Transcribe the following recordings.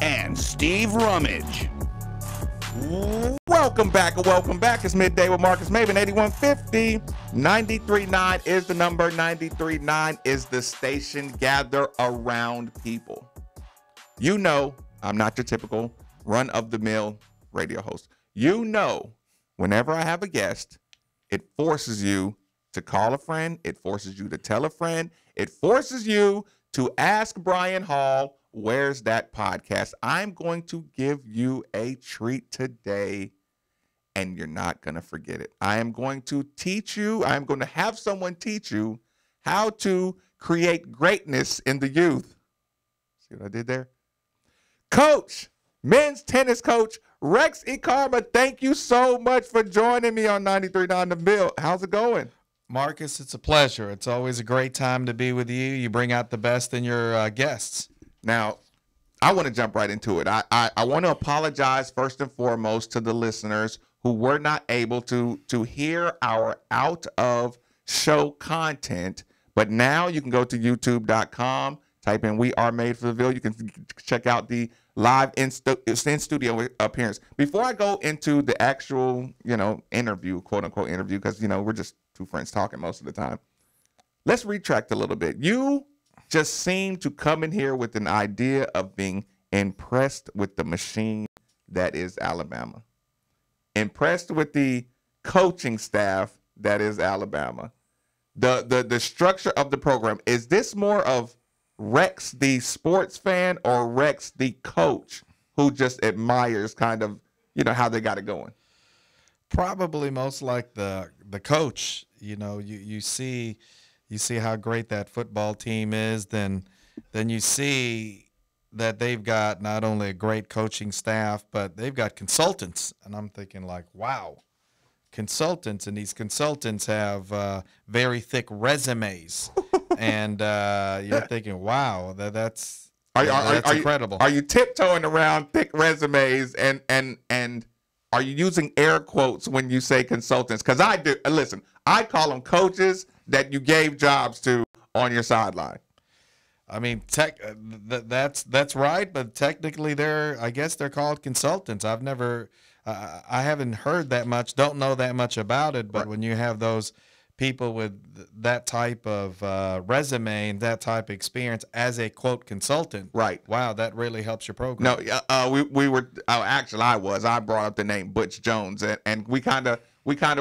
and Steve Rummage. Welcome back. It's Midday with Marcus Maven, 8150. 93.9 is the number. 93.9 is the station. Gather around people. You know, I'm not your typical run-of-the-mill radio host. You know, whenever I have a guest, it forces you to call a friend. It forces you to tell a friend. It forces you to ask Brian Hall, where's that podcast? I'm going to give you a treat today, and you're not going to forget it. I am going to teach you, I'm going to have someone teach you how to create greatness in the youth. See what I did there? Coach, men's tennis coach, Rex Ikarma, thank you so much for joining me on 93.9 The Ville. How's it going? Marcus, it's a pleasure. It's always a great time to be with you. You bring out the best in your guests. Now, I want to jump right into it. I want to apologize first and foremost to the listeners who were not able to hear our out of show content, but now you can go to youtube.com, type in We Are Made for the Ville. You can check out the live in studio appearance. Before I go into the actual, interview, quote unquote interview, because, we're just two friends talking most of the time. Let's retract a little bit. You just seem to come in here with an idea of being impressed with the machine that is Alabama. Impressed with the coaching staff that is Alabama. The structure of the program. Is this more of Rex the sports fan or Rex the coach who just admires kind of, how they got it going? Probably most like the coach. You see how great that football team is, then you see that they've got not only a great coaching staff, but they've got consultants. And I'm thinking like, wow, consultants, and these consultants have very thick resumes. And you're thinking, wow, that's incredible. Are you tiptoeing around thick resumes and are you using air quotes when you say consultants? Because I do. Listen, I call them coaches that you gave jobs to on your sideline. I mean, that's right, but technically I guess they're called consultants. I haven't heard that much, don't know that much about it, but right. When you have those people with that type of resume and that type of experience as a quote consultant, right? Wow, that really helps your program. No, we were actually I brought up the name Butch Jones, and we kind of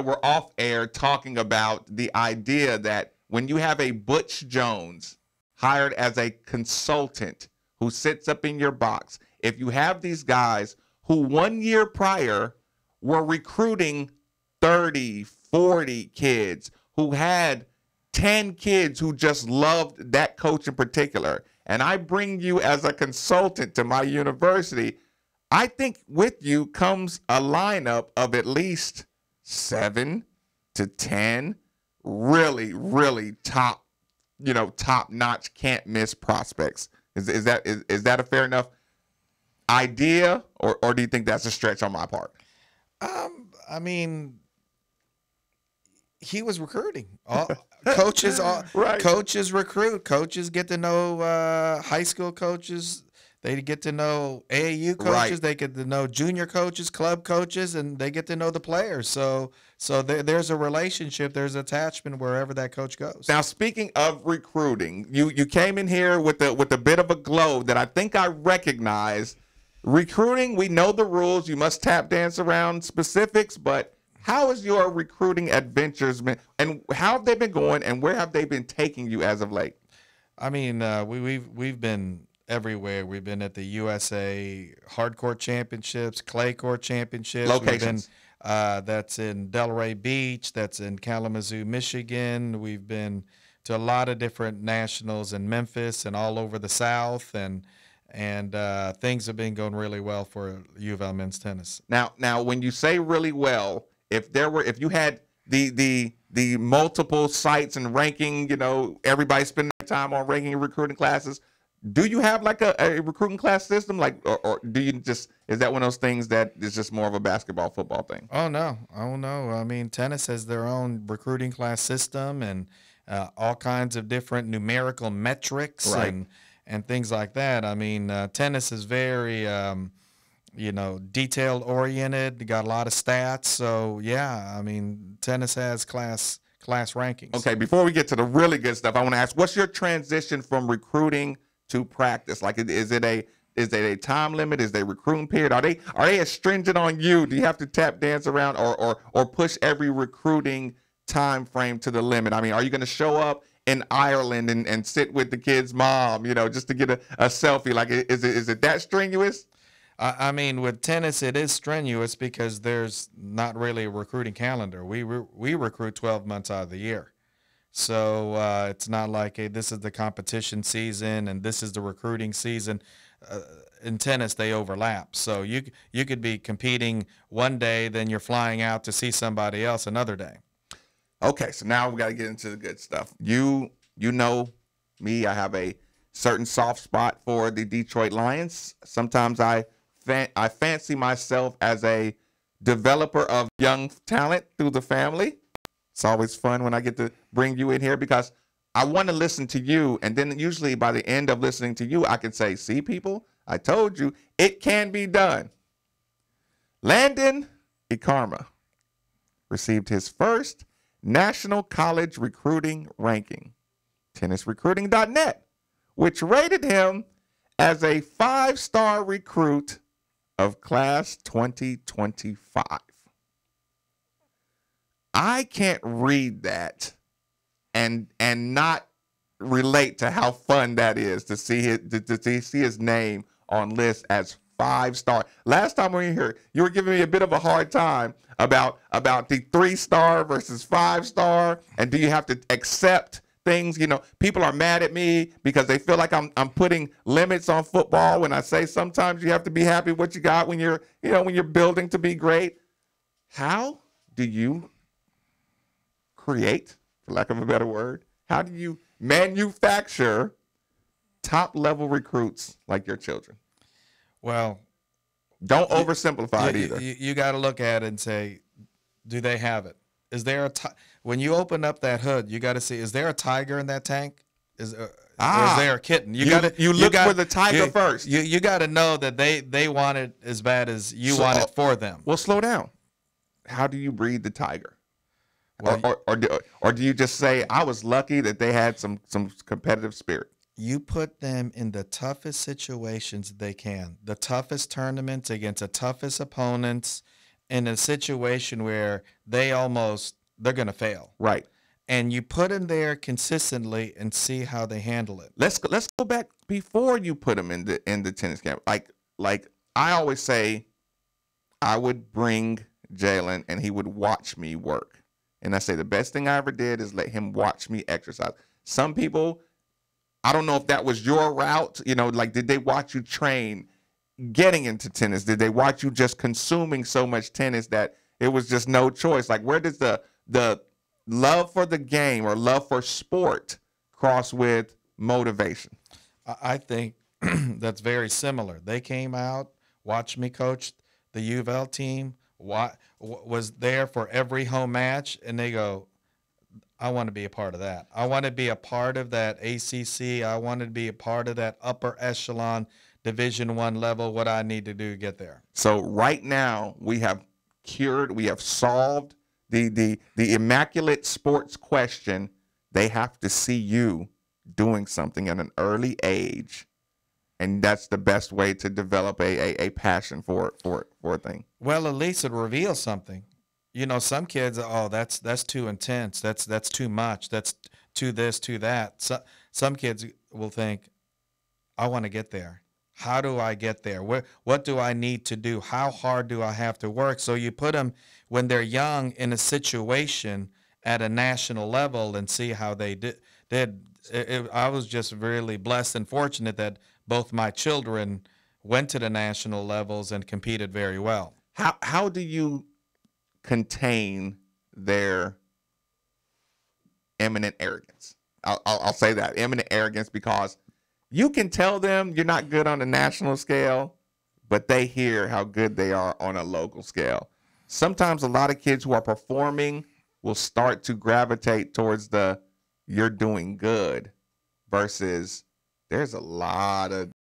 were off air talking about the idea that when you have a Butch Jones hired as a consultant who sits up in your box, if you have these guys who 1 year prior were recruiting 30, 40 kids, who had 10 kids who just loved that coach in particular, and I bring you as a consultant to my university, I think with you comes a lineup of at least 7 to 10 really, really top-notch, can't-miss prospects. Is that a fair enough idea, or do you think that's a stretch on my part? I mean, he was recruiting. Coaches right. Coaches recruit. Coaches get to know high school coaches. They get to know AAU coaches. Right. They get to know junior coaches, club coaches, and they get to know the players. So there's a relationship. There's attachment wherever that coach goes. Now, speaking of recruiting, you came in here with a bit of a glow that I think I recognize. Recruiting, we know the rules. You must tap dance around specifics, but how has your recruiting adventures been, and how have they been going, and where have they been taking you as of late? I mean, we've been everywhere. We've been at the USA Hardcourt Championships, Clay Court Championships. Locations. That's in Delray Beach. That's in Kalamazoo, Michigan. We've been to a lot of different nationals in Memphis and all over the South, and things have been going really well for U of L men's tennis. Now, when you say really well, if you had the multiple sites and ranking, everybody spending their time on ranking and recruiting classes, do you have like a recruiting class system, like, or do you just, is that one of those things that is just more of a basketball, football thing? Oh no. I mean, tennis has their own recruiting class system and all kinds of different numerical metrics, right. and things like that. I mean, tennis is very detail oriented. Got a lot of stats. So yeah, I mean, tennis has class rankings. Okay, before we get to the really good stuff, I want to ask, what's your transition from recruiting to practice? Like, is it a time limit? Is there a recruiting period? Are they as stringent on you? Do you have to tap dance around or push every recruiting time frame to the limit? I mean, are you going to show up in Ireland and sit with the kid's mom, just to get a selfie? Like, is it that strenuous? I mean, with tennis, it is strenuous because there's not really a recruiting calendar. We recruit 12 months out of the year. So it's not like, hey, this is the competition season and this is the recruiting season. In tennis, they overlap. So you could be competing one day, then you're flying out to see somebody else another day. Okay, so now we got to get into the good stuff. You know me, I have a certain soft spot for the Detroit Lions. Sometimes I fancy myself as a developer of young talent through the family. It's always fun when I get to bring you in here because I want to listen to you, and then usually by the end of listening to you, I can say, see, people, I told you, it can be done. Landon Ikarma received his first national college recruiting ranking, tennisrecruiting.net, which rated him as a 5-star recruit of class 2025. I can't read that and not relate to how fun that is to see his name on list as 5-star. Last time we were here, you were giving me a bit of a hard time about the 3-star versus 5-star, and do you have to accept things? People are mad at me because they feel like I'm putting limits on football when I say sometimes you have to be happy what you got when you're building to be great. How do you create, for lack of a better word, how do you manufacture top-level recruits like your children? Well, don't oversimplify it either. You got to look at it and say, do they have it? Is there when you open up that hood, you got to see, is there a tiger in that tank? Or is there a kitten? You look for the tiger first. You got to know that they want it as bad as you want it for them. Well, slow down. How do you breed the tiger? Or do you just say, I was lucky that they had some competitive spirit? You put them in the toughest situations they can, the toughest tournaments against the toughest opponents, in a situation where they're going to fail. Right. And you put them there consistently and see how they handle it. Let's go back before you put them in the tennis camp. Like I always say, I would bring Jalen and he would watch me work. And I say the best thing I ever did is let him watch me exercise. Some people, I don't know if that was your route. Like, did they watch you train getting into tennis? Did they watch you just consuming so much tennis that it was just no choice? Like, where does the love for the game or love for sport cross with motivation? I think that's very similar. They came out, watched me coach the U of L team, was there for every home match, and they go, I want to be a part of that. I want to be a part of that ACC. I want to be a part of that upper echelon Division I level, what I need to do to get there. So right now we have solved the immaculate sports question. They have to see you doing something at an early age, and that's the best way to develop a passion for a thing. Well, at least it reveals something. Some kids, that's too intense. That's too much. That's too this, too that. So, some kids will think, I want to get there. How do I get there? What do I need to do? How hard do I have to work? So you put them when they're young in a situation at a national level and see how they did. I was just really blessed and fortunate that both my children went to the national levels and competed very well. How do you contain their eminent arrogance? I'll say that, eminent arrogance, because you can tell them you're not good on a national scale, but they hear how good they are on a local scale. Sometimes a lot of kids who are performing will start to gravitate towards the you're doing good versus there's a lot of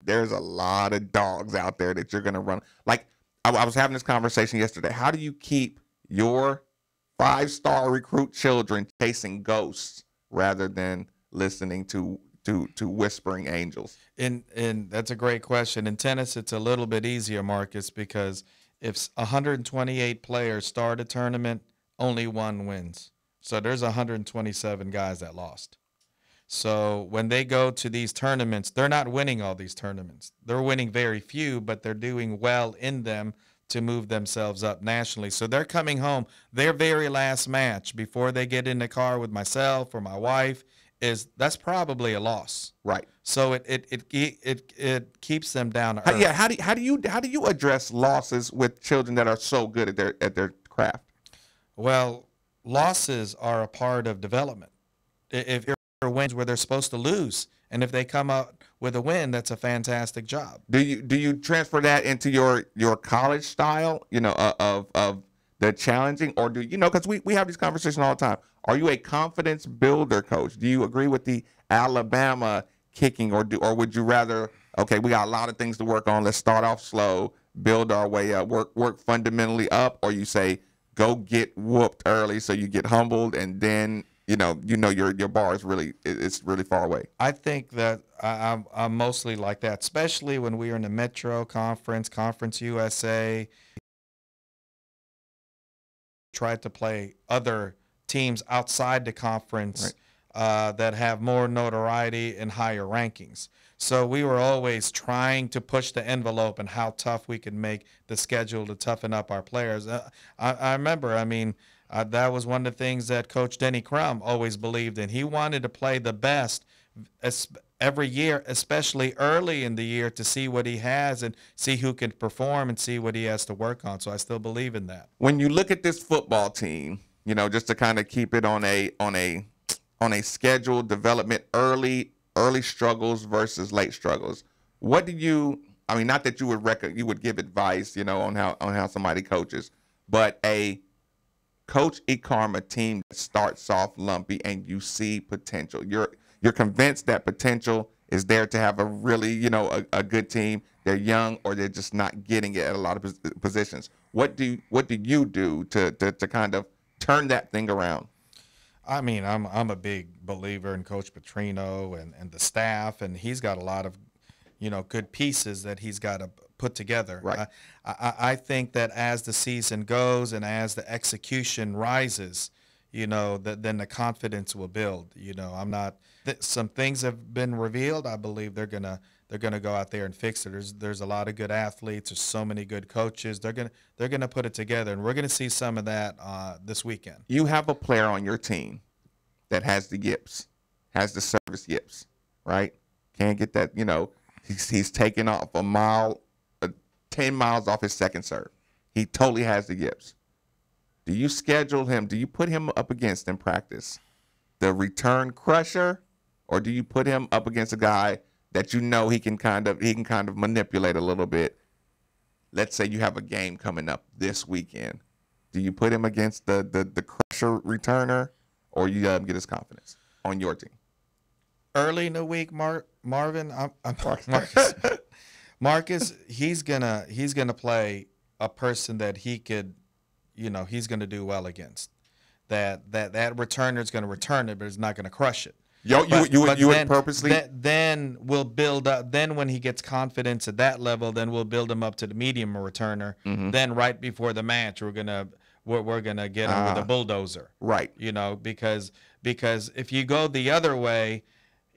dogs out there that you're gonna run. Like I was having this conversation yesterday. How do you keep your 5-star recruit children chasing ghosts rather than listening to whispering angels? And that's a great question. In tennis, it's a little bit easier, Marcus, because if 128 players start a tournament, only one wins. So there's 127 guys that lost. So when they go to these tournaments, they're not winning all these tournaments. They're winning very few, but they're doing well in them to move themselves up nationally. So they're coming home. Their very last match before they get in the car with myself or my wife that's probably a loss. Right. So it keeps them down to earth. Yeah. How do you address losses with children that are so good at their craft? Well, losses are a part of development. If there are wins where they're supposed to lose, and if they come out with a win, that's a fantastic job. Do you transfer that into your college style? Of the challenging, or do you know? Because we have these conversations all the time. Are you a confidence builder coach? Do you agree with the Alabama kicking, or would you rather? Okay, we got a lot of things to work on. Let's start off slow, build our way up, work fundamentally up, or you say go get whooped early so you get humbled, and then your bar is it's really far away. I think that I'm mostly like that, especially when we were in the Metro Conference USA. Tried to play other teams outside the conference that have more notoriety and higher rankings. So we were always trying to push the envelope and how tough we could make the schedule to toughen up our players. I remember, that was one of the things that Coach Denny Crum always believed in. He wanted to play the best every year, especially early in the year, to see what he has and see who can perform and see what he has to work on. So I still believe in that. When you look at this football team, just to kind of keep it on a scheduled development, early struggles versus late struggles. What do you? Not that you would give advice, on how somebody coaches, but a Coach Ikarma team that starts off lumpy and you see potential. You're convinced that potential is there to have a really, a good team. They're young, or they're just not getting it at a lot of positions. What do you do to kind of turn that thing around? I'm a big believer in Coach Petrino and the staff, and he's got a lot of, good pieces that he's got to put together. Right. I think that as the season goes and as the execution rises, then the confidence will build. Some things have been revealed. I believe they're gonna go out there and fix it. There's a lot of good athletes. There's so many good coaches. They're gonna put it together, and we're gonna see some of that this weekend. You have a player on your team that has the yips, has the service yips, right? Can't get that. He's taking off 10 miles off his second serve. He totally has the yips. Do you schedule him? Do you put him up against in practice the return crusher, or do you put him up against a guy that he can kind of manipulate a little bit? Let's say you have a game coming up this weekend. Do you put him against the crusher returner, or you get his confidence on your team? Early in the week, Marvin, Marcus, he's gonna play a person that he could, he's gonna do well against. That returner is gonna return it, but it's not gonna crush it. You would purposely. Then we'll build up. Then when he gets confidence at that level, then we'll build him up to the medium returner. Mm-hmm. Then right before the match, we're gonna get him with a bulldozer. Right. Because if you go the other way,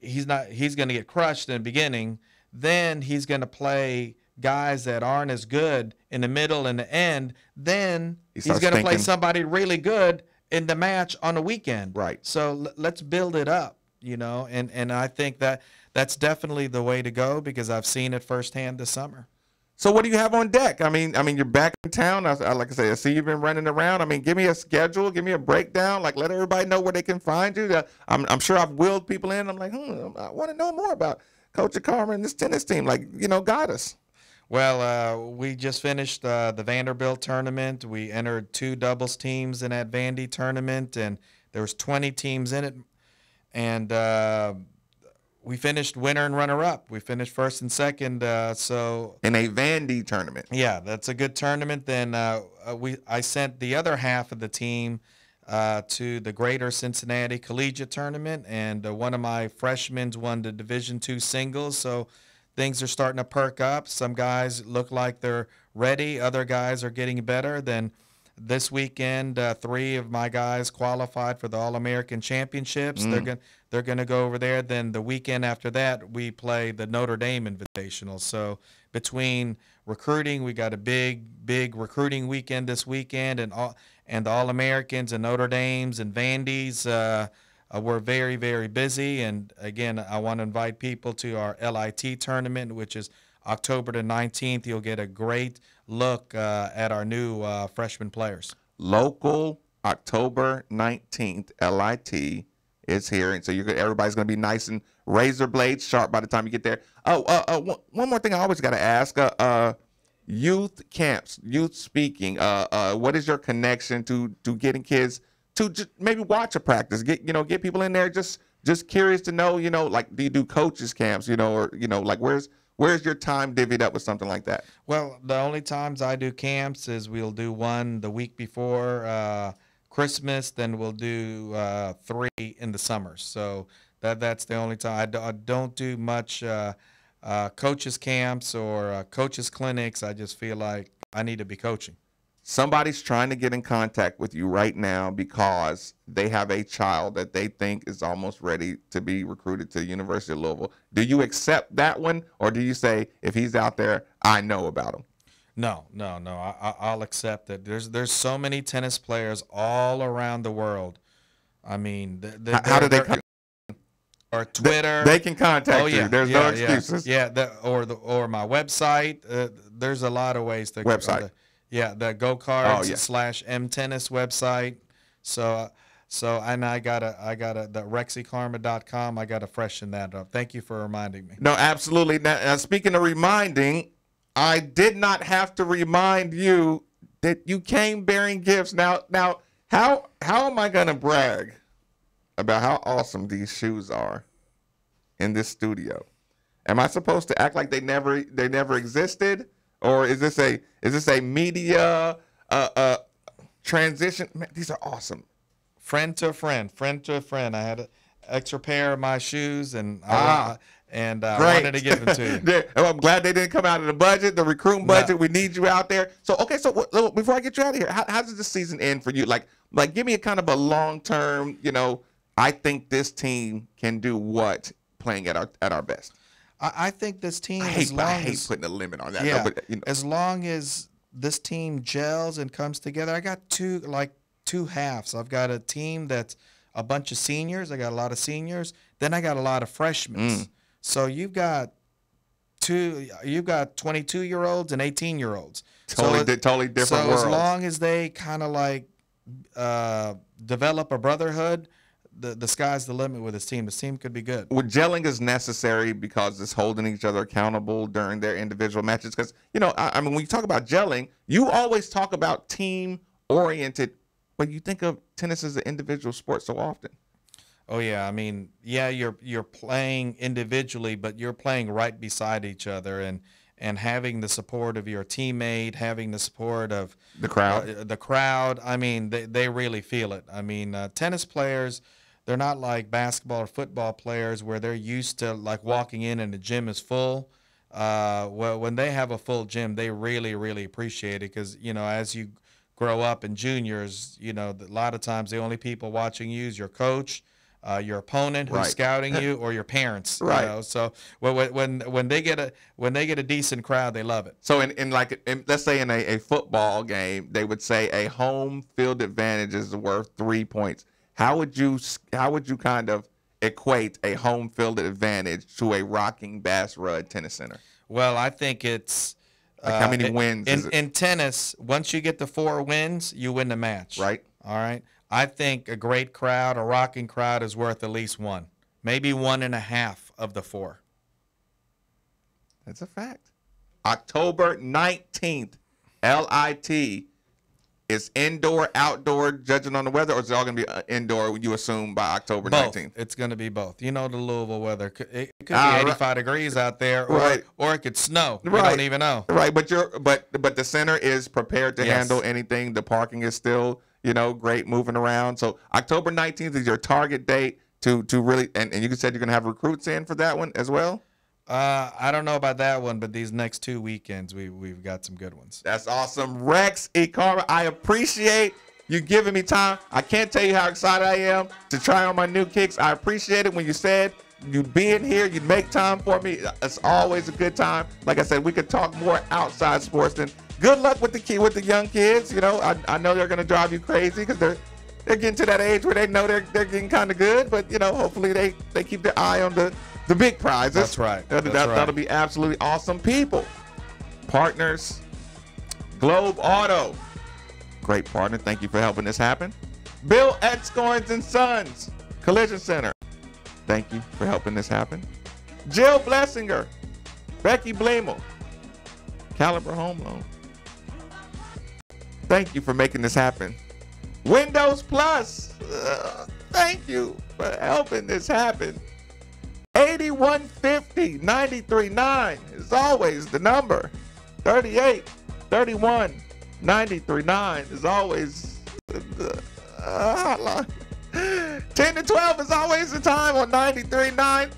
he's gonna get crushed in the beginning. Then he's gonna play guys that aren't as good in the middle and the end. Then he's gonna play somebody really good in the match on the weekend. Right. So let's build it up. And I think that's definitely the way to go, because I've seen it firsthand this summer. So what do you have on deck? You're back in town. Like I say, I see you've been running around. Give me a schedule. Give me a breakdown. Like, let everybody know where they can find you. I'm sure I've willed people in. I'm like, I want to know more about Coach Ikarma and this tennis team. Guide us. Well, we just finished the Vanderbilt tournament. We entered 2 doubles teams in that Vandy tournament, and there was 20 teams in it. And we finished winner and runner up. We finished first and second. So In a Vandy tournament. yeah, that's a good tournament. Then I sent the other half of the team to the Greater Cincinnati Collegiate Tournament, and one of my freshmen won the Division II singles. So things are starting to perk up. Some guys look like they're ready. Other guys are getting better. Then this weekend, three of my guys qualified for the All-American Championships. They're gonna go over there. Then the weekend after that, we play the Notre Dame Invitational. So between recruiting, we got a big recruiting weekend this weekend, and the All-Americans and Notre Dames and Vandy's. We're very, very busy. And again, I want to invite people to our LIT tournament, which is October the 19th. You'll get a great look at our new freshman players. Local October 19th, LIT is here. And so everybody's going to be nice and razor blade sharp by the time you get there. One more thing I always got to ask. Youth camps, youth speaking. What is your connection to getting kids to just maybe watch a practice? Get people in there just curious to know, like, do you do coaches camps, or like where's your time divvied up with something like that? Well, the only times I do camps is we'll do one the week before Christmas, then we'll do 3 in the summer. So that's the only time. I don't do much coaches camps or coaches clinics. I just feel like I need to be coaching. Somebody's trying to get in contact with you right now because they have a child that they think is almost ready to be recruited to the University of Louisville. Do you accept that one, or do you say, if he's out there, I know about him? No. I'll accept it. There's so many tennis players all around the world. I mean, How do they come? Or Twitter? They can contact you. There's no excuses. Or my website. There's a lot of ways to website. The GoCards /mtennis website. And I got the rexikarma.com. I got to freshen that up. Thank you for reminding me. No, absolutely. Now, speaking of reminding, I did not have to remind you that you came bearing gifts. Now, how am I gonna brag about how awesome these shoes are in this studio? Am I supposed to act like they never existed? Or is this a media transition? Man, these are awesome. Friend to a friend. I had an extra pair of my shoes, and I wanted to give them to you. I'm glad they didn't come out of the budget, the recruiting budget. We need you out there. So before I get you out of here, how does the season end for you? Like give me a kind of a long term. I think this team can do what playing at our best. I think this team, I hate putting a limit on that. Yeah, though, but, as long as this team gels and comes together. I got two halves. I've got a team that's a bunch of seniors. I got a lot of seniors. Then I got a lot of freshmen. So you've got 22-year-olds and 18-year-olds. Totally different so worlds. As long as they kind of develop a brotherhood, the sky's the limit with this team. This team could be good. Well, gelling is necessary because it's holding each other accountable during their individual matches. Because, I mean, when you talk about gelling, you always talk about team-oriented, but you think of tennis as an individual sport so often. Oh, yeah. I mean, yeah, you're playing individually, but you're playing right beside each other. And having the support of your teammate, having the support of the crowd. The crowd, I mean, they really feel it. I mean, tennis players, they're not like basketball or football players where they're used to like walking in and the gym is full. Well, when they have a full gym, they really, really appreciate it because, as you grow up in juniors, a lot of times the only people watching you is your coach, your opponent who's scouting you, or your parents. Right. So when they get a decent crowd, they love it. So let's say in a football game, they would say a home field advantage is worth 3 points. How would you kind of equate a home field advantage to a rocking Bass Rudd Tennis Center? Well, I think it's like how many wins in tennis. Once you get to 4 wins, you win the match. Right. All right. I think a great crowd, a rocking crowd, is worth at least 1, maybe 1.5 of the 4. That's a fact. October 19th, LIT is indoor, outdoor, judging on the weather, or is it all going to be indoor, you assume, by October Both. 19th? It's going to be both. You know the Louisville weather. It could be Right. 85 degrees out there, Right. or it could snow. We Right. don't even know. Right, but the center is prepared to Yes. handle anything. The parking is still, great, moving around. So October 19th is your target date to really, and you said you're going to have recruits in for that one as well? I don't know about that one, but these next 2 weekends, we've got some good ones. That's awesome. Rex Ikarma, I appreciate you giving me time. I can't tell you how excited I am to try on my new kicks. I appreciate it when you said you'd be in here, you'd make time for me. It's always a good time. Like I said, we could talk more outside sports. Then good luck with the young kids. I know they're gonna drive you crazy because they're getting to that age where they know they're getting kind of good. But hopefully they keep their eye on the big prizes. That's right. That'll be absolutely awesome. People, partners, Globe Auto, great partner. Thank you for helping this happen. Bill Edscoins and Sons Collision Center. Thank you for helping this happen. Jill Blessinger, Becky Blamel, Caliber Home Loan. Thank you for making this happen. Windows Plus, thank you for helping this happen. 8150 939 is always the number. 38 31 939 is always the hotline. 10 to 12 is always the time on 93.9.